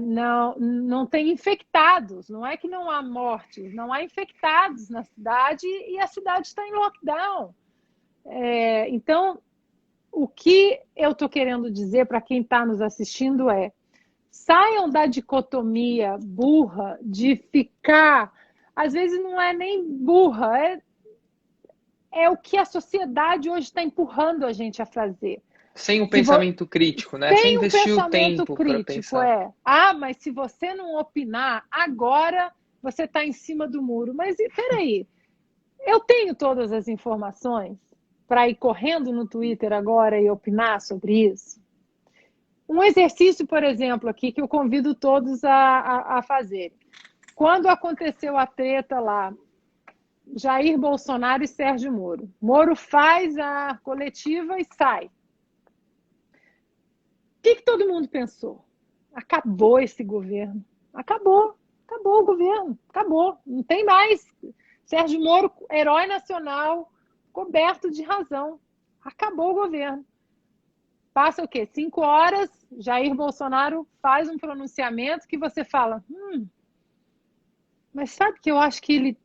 não tem infectados, não é que não há mortes, não há infectados na cidade e a cidade está em lockdown. Então, o que eu estou querendo dizer para quem está nos assistindo é: saiam da dicotomia burra de ficar, às vezes não é nem burra, é o que a sociedade hoje está empurrando a gente a fazer. Sem o pensamento crítico, né? Sem Sem um investir o pensamento tempo para crítico, pensar. mas se você não opinar agora, você está em cima do muro. Mas peraí, eu tenho todas as informações para ir correndo no Twitter agora e opinar sobre isso? Um exercício, por exemplo, aqui que eu convido todos a fazer. Quando aconteceu a treta lá, Jair Bolsonaro e Sérgio Moro. Moro faz a coletiva e sai. O que todo mundo pensou? Acabou esse governo. Acabou. Acabou o governo. Acabou. Não tem mais. Sérgio Moro, herói nacional, coberto de razão. Acabou o governo. Passa o quê? 5 horas, Jair Bolsonaro faz um pronunciamento que você fala, mas sabe que eu acho que ele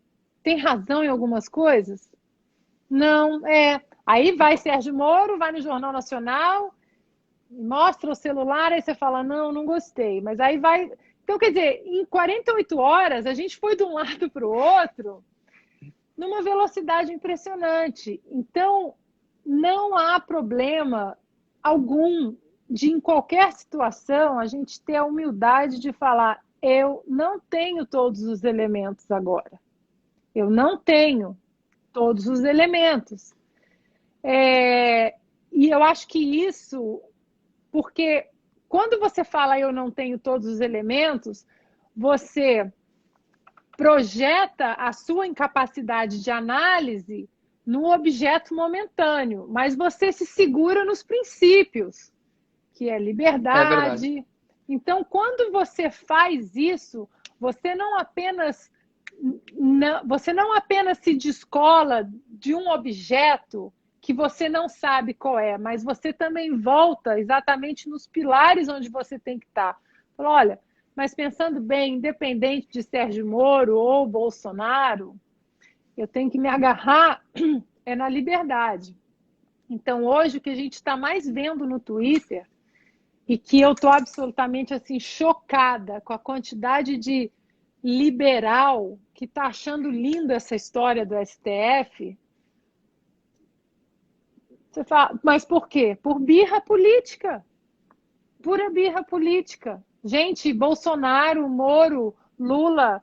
tem razão em algumas coisas? Não, Aí vai Sérgio Moro, vai no Jornal Nacional, mostra o celular, aí você fala, não gostei. Mas aí vai... Então, quer dizer, em 48 horas, a gente foi de um lado para o outro numa velocidade impressionante. Então, não há problema algum de, em qualquer situação, a gente ter a humildade de falar, eu não tenho todos os elementos agora. Eu não tenho todos os elementos. E eu acho que isso, porque quando você fala eu não tenho todos os elementos, você projeta a sua incapacidade de análise no objeto momentâneo, mas você se segura nos princípios, que é É verdade. liberdade. Então, quando você faz isso, você não apenas se descola de um objeto que você não sabe qual é, mas você também volta exatamente nos pilares onde você tem que estar. Fala, olha, mas pensando bem, independente de Sérgio Moro ou Bolsonaro, eu tenho que me agarrar na liberdade. Então, hoje, o que a gente está mais vendo no Twitter, e que eu estou absolutamente assim, chocada com a quantidade de liberal que está achando linda essa história do STF. Você fala, mas por quê? Por birra política. Pura birra política. Gente, Bolsonaro, Moro, Lula,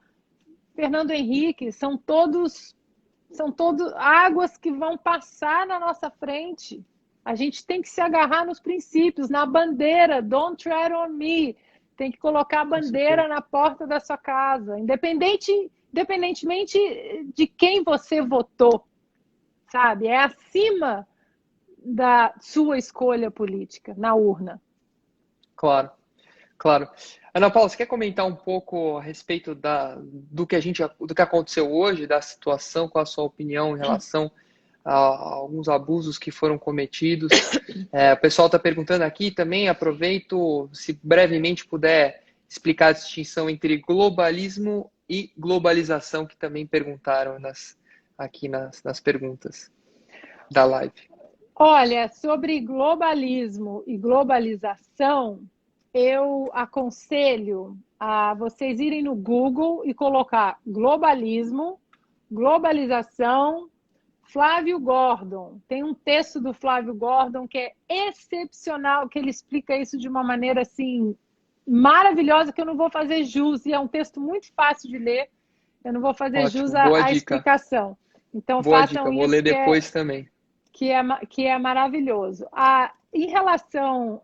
Fernando Henrique, são todos águas que vão passar na nossa frente. A gente tem que se agarrar nos princípios, na bandeira, don't tread on me. Tem que colocar a bandeira na porta da sua casa, independentemente de quem você votou, sabe? É acima da sua escolha política na urna. Claro, claro. Ana Paula, você quer comentar um pouco a respeito do que aconteceu hoje, da situação, com a sua opinião em relação a alguns abusos que foram cometidos? O pessoal está perguntando aqui também, aproveito, se brevemente puder explicar a distinção entre globalismo e globalização, que também perguntaram aqui nas perguntas da live. Olha, sobre globalismo e globalização, eu aconselho a vocês irem no Google e colocar globalismo, globalização, Flávio Gordon. Tem um texto do Flávio Gordon que é excepcional, que ele explica isso de uma maneira assim maravilhosa, que eu não vou fazer jus, e é um texto muito fácil de ler. Eu não vou fazer jus Ótimo, boa à dica. explicação. Então, Boa dica, façam vou isso, ler depois também. que é maravilhoso. Em relação,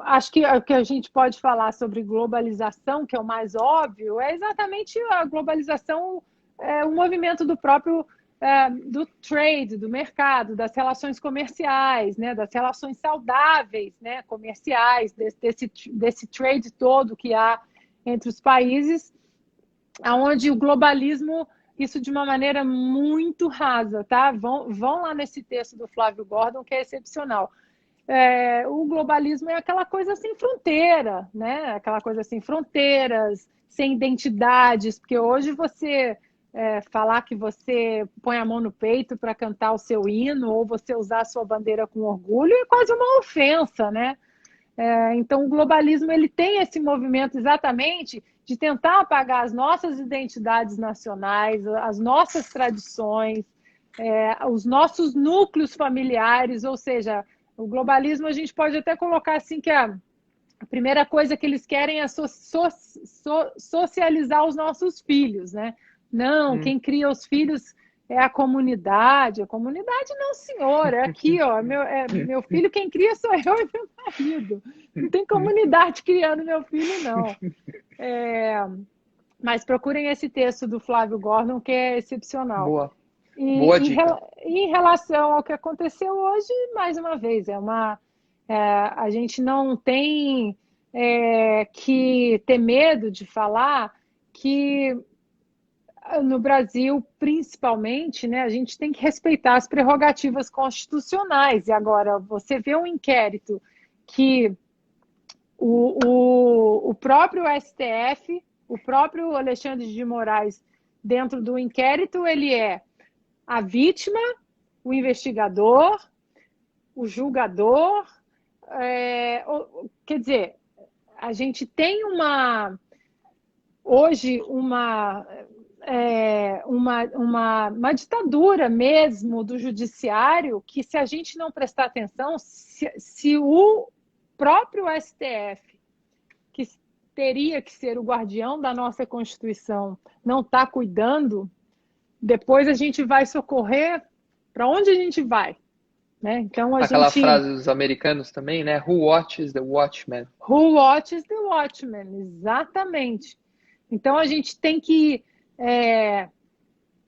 acho que o que a gente pode falar sobre globalização, que é o mais óbvio, é exatamente a globalização, o movimento do próprio do trade, do mercado, das relações comerciais, né, das relações saudáveis, né, comerciais, desse trade todo que há entre os países, aonde o globalismo, isso de uma maneira muito rasa, tá? Vão lá nesse texto do Flávio Gordon, que é excepcional. O globalismo é aquela coisa sem fronteira, né? Aquela coisa sem fronteiras, sem identidades, porque hoje você falar que você põe a mão no peito para cantar o seu hino ou você usar a sua bandeira com orgulho é quase uma ofensa, né? Então, o globalismo ele tem esse movimento exatamente de tentar apagar as nossas identidades nacionais, as nossas tradições, os nossos núcleos familiares, ou seja, o globalismo a gente pode até colocar assim que a primeira coisa que eles querem é socializar os nossos filhos, né? Não, quem cria os filhos é a comunidade. A comunidade não, senhor, é aqui, ó. Meu filho, quem cria sou eu e meu marido. Não tem comunidade criando meu filho, não. Mas procurem esse texto do Flávio Gordon, que é excepcional. Boa. E Boa dica. em relação ao que aconteceu hoje, mais uma vez, a gente não tem que ter medo de falar que no Brasil, principalmente, né, a gente tem que respeitar as prerrogativas constitucionais. E agora, você vê um inquérito que o próprio STF, o próprio Alexandre de Moraes, dentro do inquérito, ele é a vítima, o investigador, o julgador. Quer dizer, a gente tem hoje uma ditadura mesmo do judiciário que, se a gente não prestar atenção, se o próprio STF, que teria que ser o guardião da nossa Constituição, não está cuidando, depois a gente vai socorrer para onde a gente vai? Né? Então, Aquela frase dos americanos também, né? Who watches the watchman? Who watches the watchman? Exatamente. Então, a gente tem que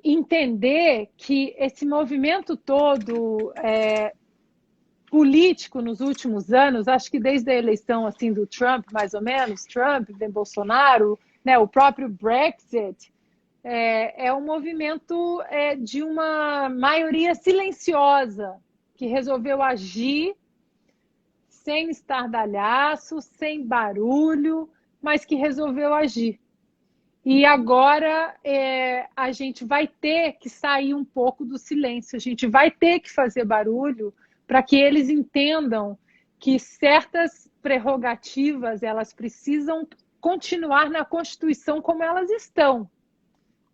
entender que esse movimento todo político nos últimos anos, acho que desde a eleição assim do Trump, mais ou menos, Trump, vem Bolsonaro, né, o próprio Brexit, é um movimento de uma maioria silenciosa que resolveu agir sem estardalhaço, sem barulho, mas que resolveu agir. E agora a gente vai ter que sair um pouco do silêncio, a gente vai ter que fazer barulho para que eles entendam que certas prerrogativas elas precisam continuar na Constituição como elas estão.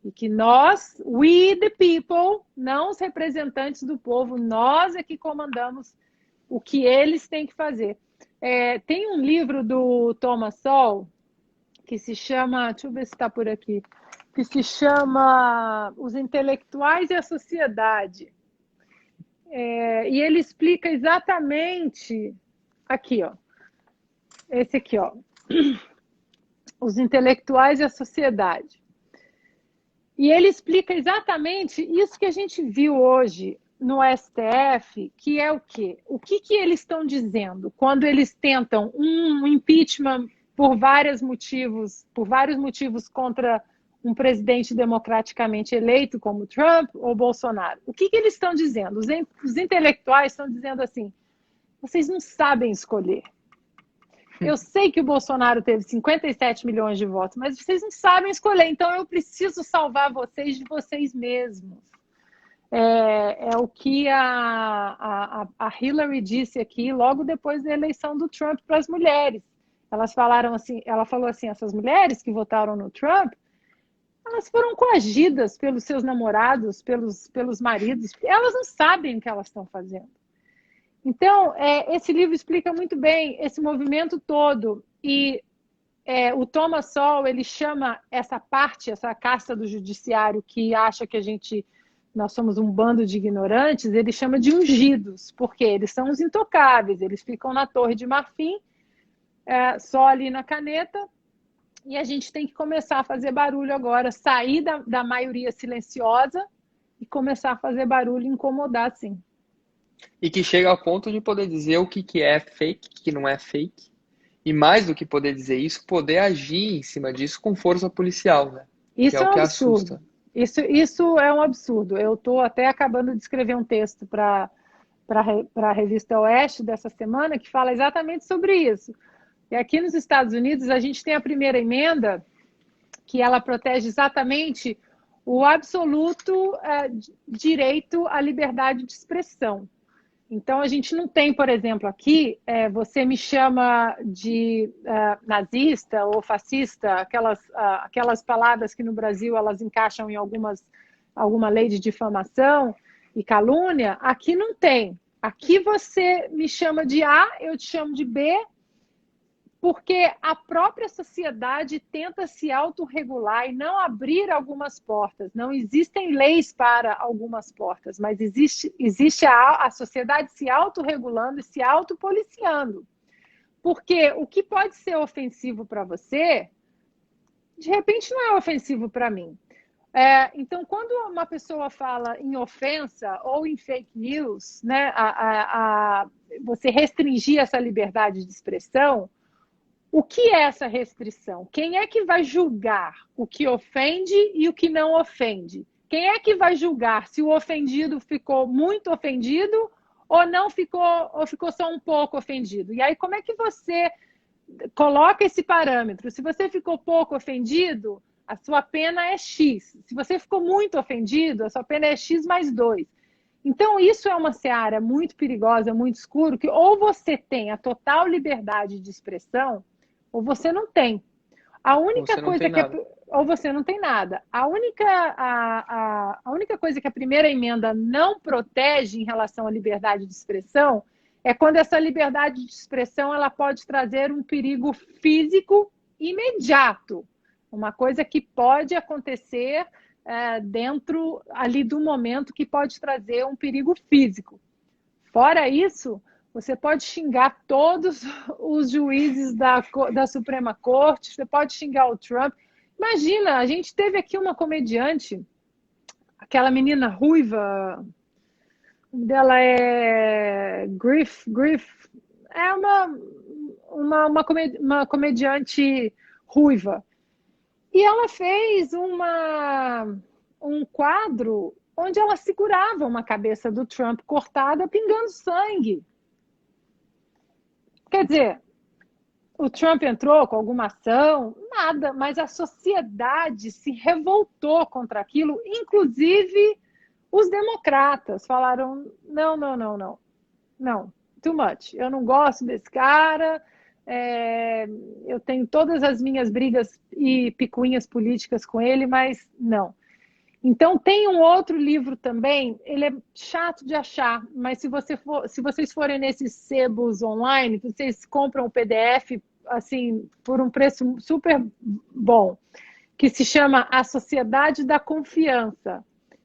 E que nós, we the people, não os representantes do povo, nós é que comandamos o que eles têm que fazer. Tem um livro do Thomas Sowell que se chama, deixa eu ver se está por aqui, que se chama Os Intelectuais e a Sociedade. E ele explica exatamente, aqui, ó, esse aqui, ó, Os Intelectuais e a Sociedade. E ele explica exatamente isso que a gente viu hoje no STF, que é o quê? O que eles estão dizendo quando eles tentam um impeachment por vários motivos contra um presidente democraticamente eleito como Trump ou Bolsonaro? O que eles estão dizendo? Os intelectuais estão dizendo assim, vocês não sabem escolher. Eu sei que o Bolsonaro teve 57 milhões de votos, mas vocês não sabem escolher, então eu preciso salvar vocês de vocês mesmos. É o que a Hillary disse aqui logo depois da eleição do Trump para as mulheres. Ela falou assim, essas mulheres que votaram no Trump, elas foram coagidas pelos seus namorados, pelos maridos, elas não sabem o que elas estão fazendo. Então, esse livro explica muito bem esse movimento todo. E o Thomas Sowell, ele chama essa parte, essa casta do judiciário que acha que nós somos um bando de ignorantes, ele chama de ungidos, porque eles são os intocáveis, eles ficam na Torre de Marfim, só ali na caneta, e a gente tem que começar a fazer barulho agora, sair da maioria silenciosa e começar a fazer barulho e incomodar, sim. E que chega ao ponto de poder dizer o que é fake, o que não é fake. E mais do que poder dizer isso, poder agir em cima disso com força policial, né? Isso que é é o um que absurdo. assusta. Isso é um absurdo. Eu estou até acabando de escrever um texto para a revista Oeste dessa semana que fala exatamente sobre isso. E aqui nos Estados Unidos a gente tem a primeira emenda que ela protege exatamente o absoluto direito à liberdade de expressão. Então, a gente não tem, por exemplo, aqui, você me chama de nazista ou fascista, aquelas palavras que no Brasil elas encaixam em alguma lei de difamação e calúnia, aqui não tem. Aqui você me chama de A, eu te chamo de B, porque a própria sociedade tenta se autorregular e não abrir algumas portas. Não existem leis para algumas portas, mas existe a sociedade se autorregulando e se autopoliciando. Porque o que pode ser ofensivo para você, de repente não é ofensivo para mim. Então, quando uma pessoa fala em ofensa ou em fake news, né, você restringir essa liberdade de expressão, o que é essa restrição? Quem é que vai julgar o que ofende e o que não ofende? Quem é que vai julgar se o ofendido ficou muito ofendido ou não ficou, ou ficou só um pouco ofendido? E aí, como é que você coloca esse parâmetro? Se você ficou pouco ofendido, a sua pena é X. Se você ficou muito ofendido, a sua pena é X mais 2. Então, isso é uma seara muito perigosa, muito escuro, que ou você tem a total liberdade de expressão, ou você não tem. A única coisa que ou você não tem nada. A única coisa que a primeira emenda não protege em relação à liberdade de expressão é quando essa liberdade de expressão ela pode trazer um perigo físico imediato. Uma coisa que pode acontecer dentro ali do momento que pode trazer um perigo físico. Fora isso, você pode xingar todos os juízes da Suprema Corte, você pode xingar o Trump. Imagina, a gente teve aqui uma comediante, aquela menina ruiva, o nome dela é Griff, é uma comediante ruiva. E ela fez um quadro onde ela segurava uma cabeça do Trump cortada, pingando sangue. Quer dizer, o Trump entrou com alguma ação? Nada, mas a sociedade se revoltou contra aquilo, inclusive os democratas falaram, não, too much, eu não gosto desse cara, eu tenho todas as minhas brigas e picuinhas políticas com ele, mas não. Então, tem um outro livro também, ele é chato de achar, mas se vocês forem nesses sebos online, vocês compram o PDF assim, por um preço super bom, que se chama A Sociedade da Confiança,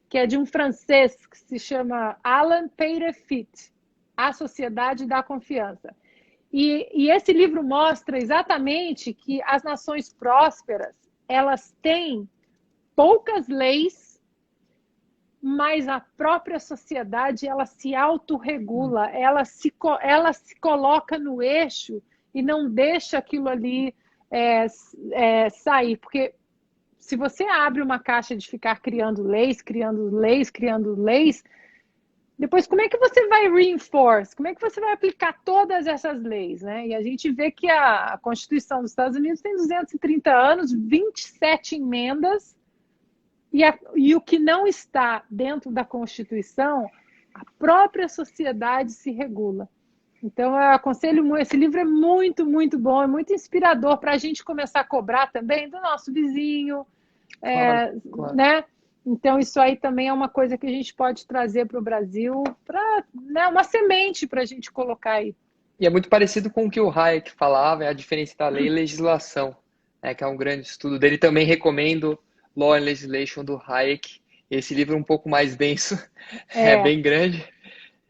que é de um francês que se chama Alan Peirefit, A Sociedade da Confiança. E esse livro mostra exatamente que as nações prósperas, elas têm poucas leis, mas a própria sociedade ela se autorregula, ela se coloca no eixo e não deixa aquilo ali sair. Porque se você abre uma caixa de ficar criando leis, depois como é que você vai reinforce? Como é que você vai aplicar todas essas leis? Né? E a gente vê que a Constituição dos Estados Unidos tem 230 anos, 27 emendas, e o que não está dentro da Constituição, a própria sociedade se regula. Então, eu aconselho, esse livro é muito, muito bom, é muito inspirador para a gente começar a cobrar também do nosso vizinho, Claro, claro. né? Então, isso aí também é uma coisa que a gente pode trazer para o Brasil, para, né, uma semente para a gente colocar aí. E é muito parecido com o que o Hayek falava, é a diferença da lei e legislação, né, que é um grande estudo dele. Também recomendo Law and Legislation do Hayek. Esse livro é um pouco mais denso, é É, bem grande,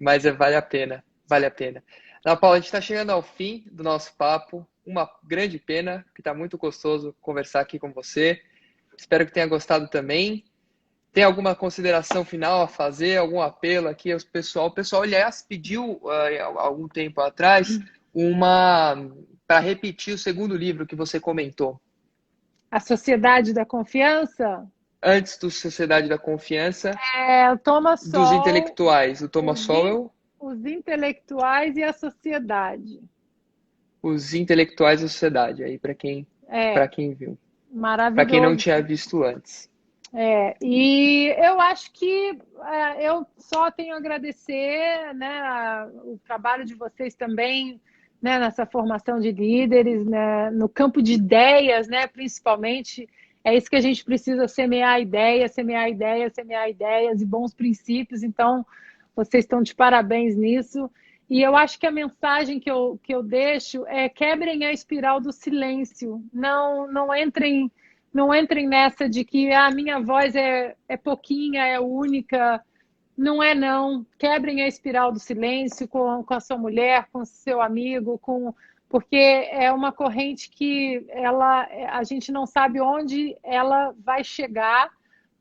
mas vale a pena, vale a pena. Ana Paula, a gente está chegando ao fim do nosso papo. Uma grande pena, que está muito gostoso conversar aqui com você. Espero que tenha gostado também. Tem alguma consideração final a fazer, algum apelo aqui ao pessoal? O pessoal, aliás, pediu há algum tempo atrás uma para repetir o segundo livro que você comentou. a Sociedade da Confiança, Antes do Sociedade da Confiança, o Thomas dos Sowell, intelectuais, o Thomas os, in, Sowell, os intelectuais e a sociedade. os intelectuais da sociedade, aí É, para quem viu, para quem não maravilhoso. tinha visto antes. E eu acho que eu só tenho a agradecer, né, o trabalho de vocês também, né, nessa formação de líderes, né, no campo de ideias, né, principalmente. É isso que a gente precisa, semear ideias, semear ideias, semear ideias e bons princípios. Então, vocês estão de parabéns nisso. E eu acho que a mensagem que eu deixo é: quebrem a espiral do silêncio. Não entrem nessa de que a minha voz é pouquinha, é única. Não é, não. Quebrem a espiral do silêncio com a sua mulher, com o seu amigo, porque é uma corrente que a gente não sabe onde ela vai chegar,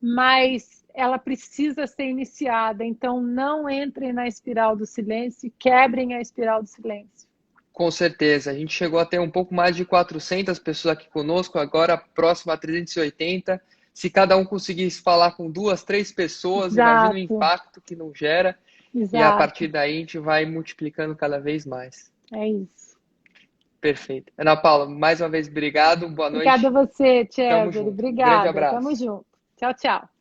mas ela precisa ser iniciada. Então, não entrem na espiral do silêncio, quebrem a espiral do silêncio. Com certeza. A gente chegou a ter um pouco mais de 400 pessoas aqui conosco, agora próximo a 380. Se cada um conseguisse falar com duas, três pessoas, imagina o Exato, impacto que não gera. E a partir exato. daí a gente vai multiplicando cada vez mais. É isso. Perfeito. Ana Paula, mais uma vez, obrigado. Boa Obrigada a noite. você, Tamo Chesel. junto. Um grande Obrigada. Tamo abraço. junto. Tchau, tchau.